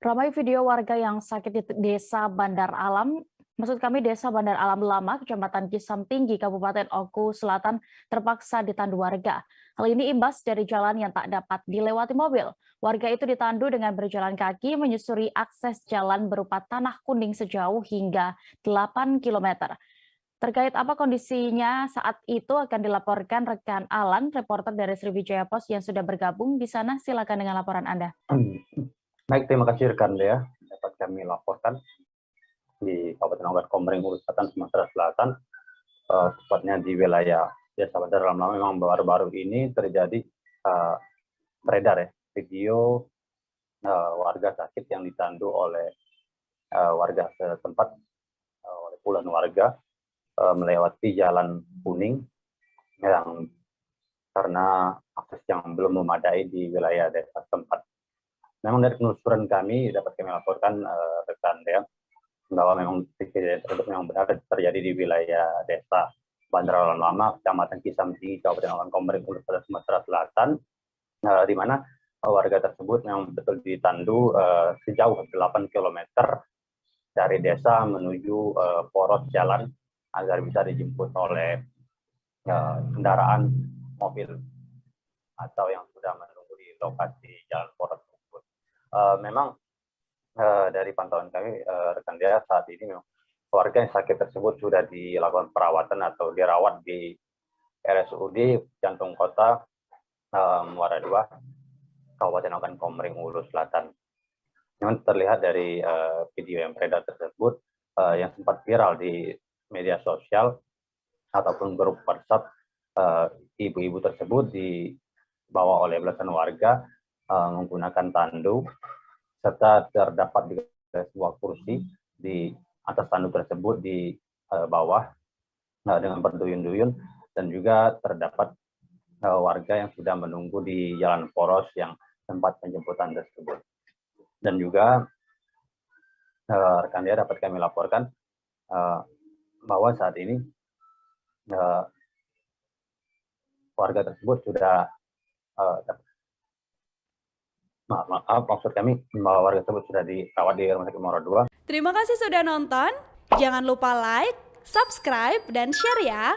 Ramai video warga yang sakit di Desa Bandar Alam, Desa Bandar Alam Lama, Kecamatan Kisam Tinggi, Kabupaten Oku Selatan, terpaksa ditandu warga. Hal ini imbas dari jalan yang tak dapat dilewati mobil. Warga itu ditandu dengan berjalan kaki menyusuri akses jalan berupa tanah kuning sejauh hingga 8 km. Terkait apa kondisinya saat itu akan dilaporkan rekan Alan, reporter dari Sriwijaya Post yang sudah bergabung di sana. Silakan dengan laporan Anda. Baik, terima kasih rekan Dea. Dapat kami laporkan di Kabupaten Ogan Komering Ulu Selatan, Sumatera Selatan, tepatnya di wilayah Desa Bandar Alam Lama. Memang baru-baru ini terjadi beredar video warga sakit yang ditandu oleh warga setempat, oleh puluhan warga melewati jalan kuning yang karena akses yang belum memadai di wilayah desa setempat. Memang dari penelusuran kami dapat kami laporkan rekan Dea bahwa memang kejadian tersebut memang benar terjadi di wilayah Desa Bandar Alam Lama, Kecamatan Kisam Tinggi, Kabupaten Ogan Komering Ulu Sumatera Selatan, di mana warga tersebut memang betul ditandu sejauh 8 km dari desa menuju poros jalan agar bisa dijemput oleh kendaraan mobil atau yang sudah menunggu di lokasi jalan poros. Memang dari pantauan kami rekan Dea, saat ini memang warga yang sakit tersebut sudah dilakukan perawatan atau dirawat di RSUD Jantung Kota Muara II, Kabupaten Ogan Komering Ulu Selatan. Memang terlihat dari video yang beredar tersebut yang sempat viral di media sosial ataupun grup WhatsApp, ibu-ibu tersebut dibawa oleh belasan warga menggunakan tandu, serta terdapat di sebuah kursi di atas tandu tersebut di bawah dengan berduyun-duyun, dan juga terdapat warga yang sudah menunggu di jalan poros yang tempat penjemputan tersebut. Dan juga rekan Dea dapat kami laporkan bahwa saat ini warga tersebut sudah maksud kami bahwa warga tersebut sudah dirawat di Rumah Sakit Muara II. Terima kasih sudah nonton. Jangan lupa like, subscribe, dan share ya.